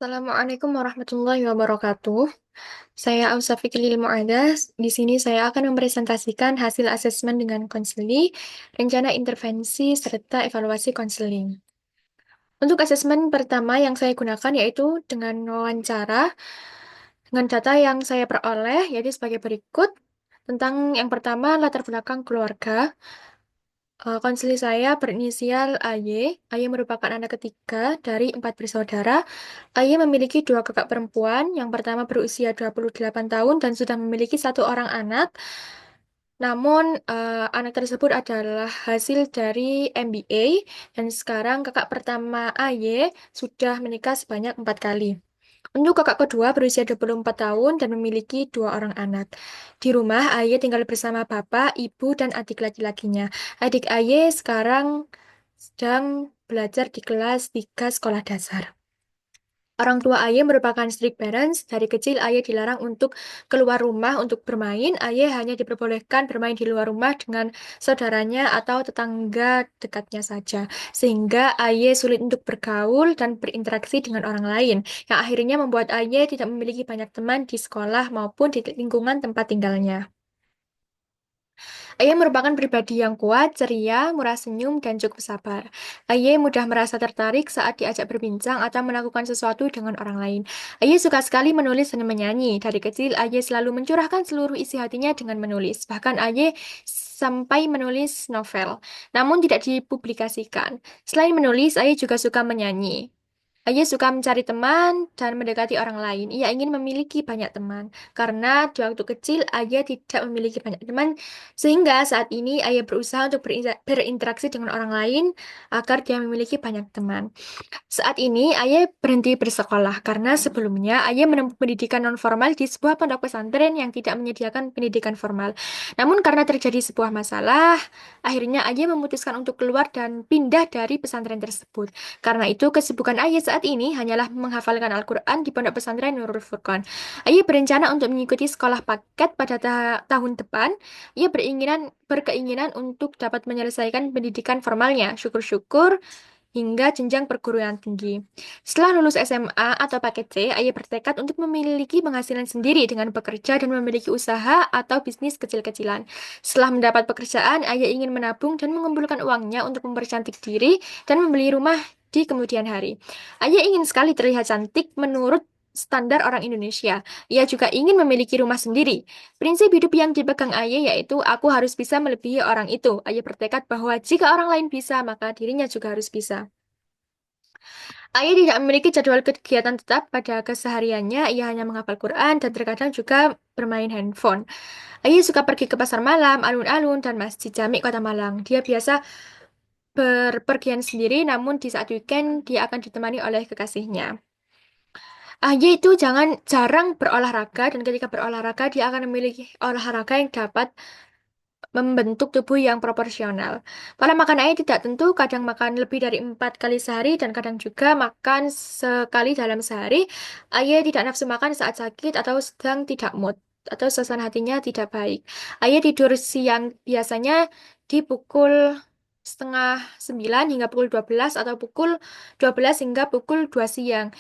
Assalamualaikum warahmatullahi wabarakatuh. Saya Ausa Fikri Muadas. Di sini saya akan mempresentasikan hasil asesmen dengan konseling, rencana intervensi, serta evaluasi konseling. Untuk asesmen pertama yang saya gunakan yaitu dengan wawancara dengan data yang saya peroleh yaitu sebagai berikut. Tentang yang pertama, latar belakang keluarga. Konseli saya berinisial AY. AY merupakan anak ketiga dari 4 bersaudara. AY memiliki dua kakak perempuan. Yang pertama berusia 28 tahun dan sudah memiliki satu orang anak. Namun, anak tersebut adalah hasil dari MBA dan sekarang kakak pertama AY sudah menikah sebanyak 4 kali. Untuk kakak kedua berusia 24 tahun dan memiliki dua orang anak. Di rumah, Aye tinggal bersama bapak, ibu, dan adik laki-lakinya. Adik Aye sekarang sedang belajar di kelas 3 sekolah dasar. Orang tua Aye merupakan strict parents. Dari kecil Aye dilarang untuk keluar rumah untuk bermain. Aye hanya diperbolehkan bermain di luar rumah dengan saudaranya atau tetangga dekatnya saja. Sehingga Aye sulit untuk bergaul dan berinteraksi dengan orang lain. Yang akhirnya membuat Aye tidak memiliki banyak teman di sekolah maupun di lingkungan tempat tinggalnya. Aye merupakan pribadi yang kuat, ceria, murah senyum, dan cukup sabar. Aye mudah merasa tertarik saat diajak berbincang atau melakukan sesuatu dengan orang lain. Aye suka sekali menulis dan menyanyi. Dari kecil, Aye selalu mencurahkan seluruh isi hatinya dengan menulis. Bahkan Aye sampai menulis novel, namun tidak dipublikasikan. Selain menulis, Aye juga suka menyanyi. Aye suka mencari teman dan mendekati orang lain. Ia ingin memiliki banyak teman. Karena di waktu kecil, Aye tidak memiliki banyak teman, sehingga saat ini Aye berusaha untuk berinteraksi dengan orang lain agar dia memiliki banyak teman. Saat ini, Aye berhenti bersekolah karena sebelumnya Aye menempuh pendidikan nonformal di sebuah pondok pesantren yang tidak menyediakan pendidikan formal. Namun karena terjadi sebuah masalah, akhirnya Aye memutuskan untuk keluar dan pindah dari pesantren tersebut. Karena itu, kesibukan Aye saat ini hanyalah menghafalkan Al-Quran di pondok pesantren Nurul Furqan. Aye berencana untuk mengikuti sekolah paket pada tahun depan. Ia berkeinginan untuk dapat menyelesaikan pendidikan formalnya. Syukur-syukur hingga jenjang perguruan tinggi. Setelah lulus SMA atau paket C, Aye bertekad untuk memiliki penghasilan sendiri dengan bekerja dan memiliki usaha atau bisnis kecil-kecilan. Setelah mendapat pekerjaan, Aye ingin menabung dan mengumpulkan uangnya untuk mempercantik diri dan membeli rumah di kemudian hari. Aye ingin sekali terlihat cantik menurut standar orang Indonesia. Ia juga ingin memiliki rumah sendiri. Prinsip hidup yang dipegang Aye yaitu aku harus bisa melebihi orang itu. Aye bertekad bahwa jika orang lain bisa, maka dirinya juga harus bisa. Aye tidak memiliki jadwal kegiatan tetap pada kesehariannya. Ia hanya menghafal Quran dan terkadang juga bermain handphone. Aye suka pergi ke pasar malam, alun-alun, dan masjid Jami Kota Malang. Dia biasa berpergian sendiri, namun di saat weekend dia akan ditemani oleh kekasihnya. Aye itu jarang berolahraga dan ketika berolahraga dia akan memiliki olahraga yang dapat membentuk tubuh yang proporsional. Pola makan ayah tidak tentu, kadang makan lebih dari 4 kali sehari dan kadang juga makan sekali dalam sehari. Ayah tidak nafsu makan saat sakit atau sedang tidak mood atau suasana hatinya tidak baik. Ayah tidur siang biasanya di pukul setengah 9 hingga pukul 12 atau pukul 12 hingga pukul 2 siang.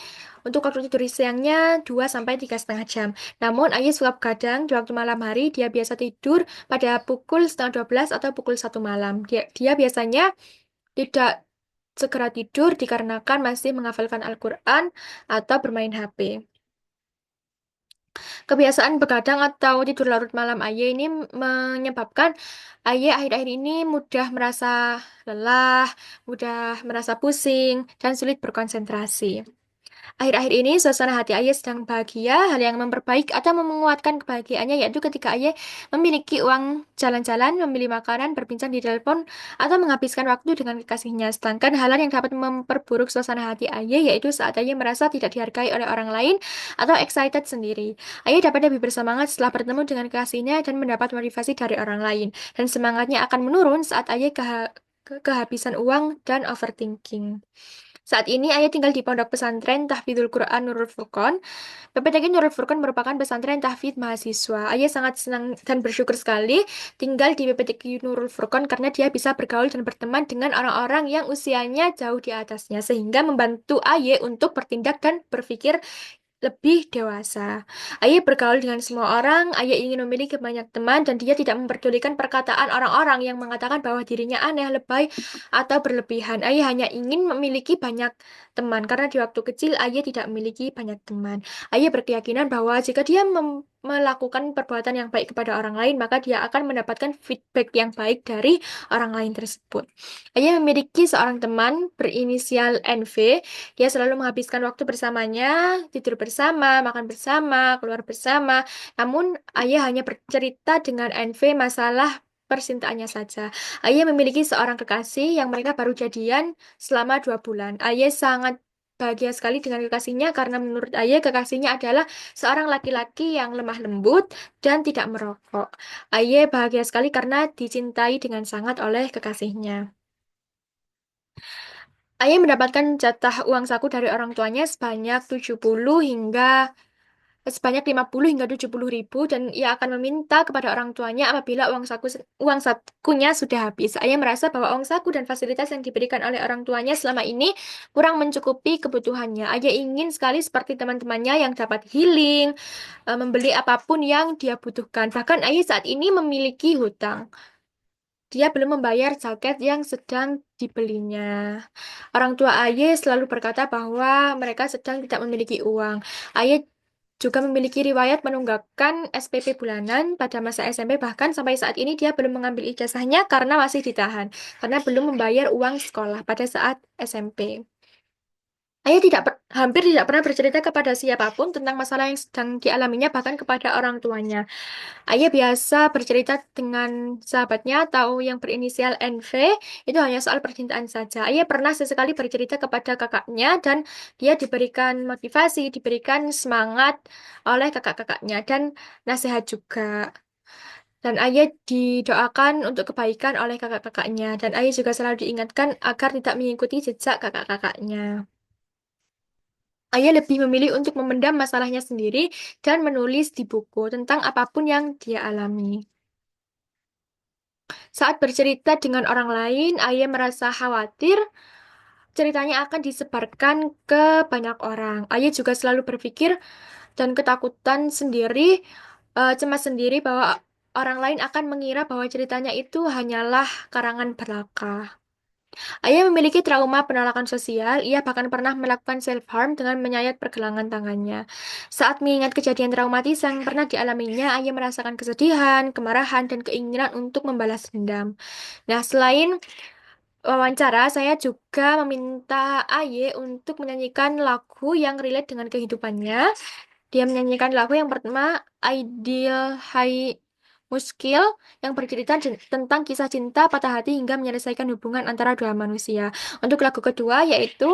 Untuk waktu tidur siangnya 2 sampai 3,5 jam. Namun, Ayah suka begadang di waktu malam hari. Dia biasa tidur pada pukul setengah 12 atau pukul 1 malam. Dia biasanya tidak segera tidur dikarenakan masih menghafalkan Al-Quran atau bermain HP. Kebiasaan begadang atau tidur larut malam Ayah ini menyebabkan Ayah akhir-akhir ini mudah merasa lelah, mudah merasa pusing, dan sulit berkonsentrasi. Akhir-akhir ini, suasana hati Ayah sedang bahagia. Hal yang memperbaik atau menguatkan kebahagiaannya yaitu ketika Ayah memiliki uang jalan-jalan, membeli makanan, berbincang di telepon, atau menghabiskan waktu dengan kekasihnya. Sedangkan hal yang dapat memperburuk suasana hati Ayah yaitu saat Ayah merasa tidak dihargai oleh orang lain atau excited sendiri. Ayah dapat lebih bersemangat setelah bertemu dengan kekasihnya dan mendapat motivasi dari orang lain. Dan semangatnya akan menurun saat Ayah kehabisan uang dan overthinking. Saat ini ayah tinggal di Pondok Pesantren Tahfidzul Quran Nurul Furqon. PPTQ Nurul Furqon merupakan pesantren tahfidz mahasiswa. Ayah sangat senang dan bersyukur sekali tinggal di PPTQ Nurul Furqon karena dia bisa bergaul dan berteman dengan orang-orang yang usianya jauh di atasnya, sehingga membantu ayah untuk bertindak dan berpikir lebih dewasa. Ayah bergaul dengan semua orang, ayah ingin memiliki banyak teman, dan dia tidak memperdulikan perkataan orang-orang yang mengatakan bahwa dirinya aneh, lebay, atau berlebihan. Ayah hanya ingin memiliki banyak teman, karena di waktu kecil ayah tidak memiliki banyak teman. Ayah berkeyakinan bahwa jika dia melakukan perbuatan yang baik kepada orang lain, maka dia akan mendapatkan feedback yang baik dari orang lain tersebut. Ayah memiliki seorang teman berinisial NV. Dia selalu menghabiskan waktu bersamanya, tidur bersama, makan bersama, keluar bersama. Namun, ayah hanya bercerita dengan NV masalah percintaannya saja. Ayah memiliki seorang kekasih yang mereka baru jadian selama 2 bulan. Ayah sangat bahagia sekali dengan kekasihnya karena menurut ayah kekasihnya adalah seorang laki-laki yang lemah lembut dan tidak merokok. Ayah bahagia sekali karena dicintai dengan sangat oleh kekasihnya. Ayah mendapatkan jatah uang saku dari orang tuanya sebanyak 50 hingga 70 ribu, dan ia akan meminta kepada orang tuanya apabila uang sakunya sudah habis. Ayah merasa bahwa uang saku dan fasilitas yang diberikan oleh orang tuanya selama ini kurang mencukupi kebutuhannya. Ayah ingin sekali seperti teman-temannya yang dapat healing, membeli apapun yang dia butuhkan. Bahkan ayah saat ini memiliki hutang. Dia belum membayar jaket yang sedang dibelinya. Orang tua Aye selalu berkata bahwa mereka sedang tidak memiliki uang. Aye juga memiliki riwayat menunggakkan SPP bulanan pada masa SMP, bahkan sampai saat ini dia belum mengambil ijazahnya karena masih ditahan, karena belum membayar uang sekolah pada saat SMP. Ayah hampir tidak pernah bercerita kepada siapapun tentang masalah yang sedang dialaminya, bahkan kepada orang tuanya. Ayah biasa bercerita dengan sahabatnya atau yang berinisial NV, itu hanya soal percintaan saja. Ayah pernah sesekali bercerita kepada kakaknya dan dia diberikan motivasi, diberikan semangat oleh kakak-kakaknya dan nasihat juga. Dan ayah didoakan untuk kebaikan oleh kakak-kakaknya, dan ayah juga selalu diingatkan agar tidak mengikuti jejak kakak-kakaknya. Ayah lebih memilih untuk memendam masalahnya sendiri dan menulis di buku tentang apapun yang dia alami. Saat bercerita dengan orang lain, Ayah merasa khawatir ceritanya akan disebarkan ke banyak orang. Ayah juga selalu berpikir dan ketakutan sendiri, cemas sendiri bahwa orang lain akan mengira bahwa ceritanya itu hanyalah karangan belaka. Ayah memiliki trauma penolakan sosial. Ia bahkan pernah melakukan self-harm dengan menyayat pergelangan tangannya. Saat mengingat kejadian traumatis yang pernah dialaminya, Ayah merasakan kesedihan, kemarahan, dan keinginan untuk membalas dendam. Nah, selain wawancara, saya juga meminta Aye untuk menyanyikan lagu yang relate dengan kehidupannya. Dia menyanyikan lagu yang pertama, Ideal High Muskil, yang bercerita tentang kisah cinta, patah hati, hingga menyelesaikan hubungan antara dua manusia. Untuk lagu kedua, yaitu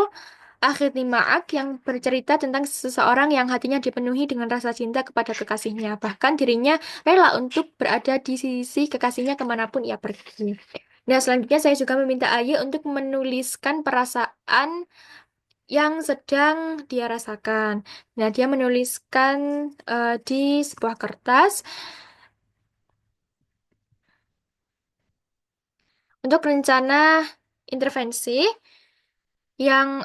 Akhirnya Ma'ak, yang bercerita tentang seseorang yang hatinya dipenuhi dengan rasa cinta kepada kekasihnya. Bahkan dirinya rela untuk berada di sisi kekasihnya kemanapun ia pergi. Nah, selanjutnya saya juga meminta Aye untuk menuliskan perasaan yang sedang dia rasakan. Nah, dia menuliskan di sebuah kertas. Untuk rencana intervensi yang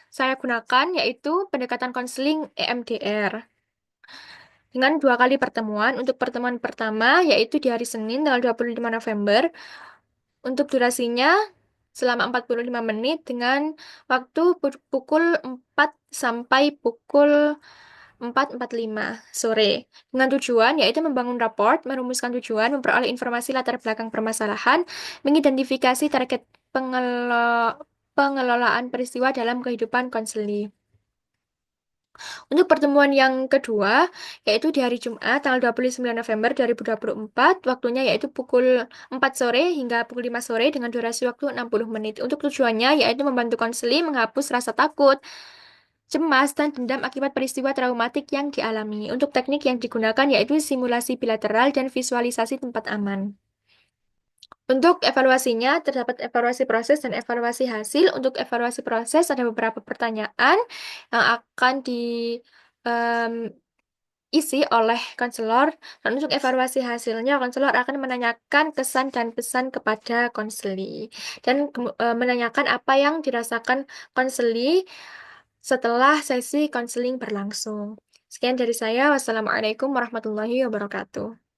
saya gunakan yaitu pendekatan konseling EMDR. Dengan 2 kali pertemuan, untuk pertemuan pertama yaitu di hari Senin tanggal 25 November, untuk durasinya selama 45 menit dengan waktu pukul 4 sampai pukul 4.45 sore. Dengan tujuan yaitu membangun raport, merumuskan tujuan, memperoleh informasi latar belakang permasalahan, mengidentifikasi target pengelolaan peristiwa dalam kehidupan konseli. Untuk pertemuan yang kedua, yaitu di hari Jumat, tanggal 29 November 2024, waktunya yaitu pukul 4 sore hingga pukul 5 sore dengan durasi waktu 60 menit. Untuk tujuannya yaitu membantu konseli menghapus rasa takut, cemas, dan dendam akibat peristiwa traumatik yang dialami. Untuk teknik yang digunakan yaitu simulasi bilateral dan visualisasi tempat aman. Untuk evaluasinya, terdapat evaluasi proses dan evaluasi hasil. Untuk evaluasi proses, ada beberapa pertanyaan yang akan isi oleh konselor. Dan untuk evaluasi hasilnya, konselor akan menanyakan kesan dan pesan kepada konseli. Dan menanyakan apa yang dirasakan konseli setelah sesi konseling berlangsung. Sekian dari saya. Wassalamualaikum warahmatullahi wabarakatuh.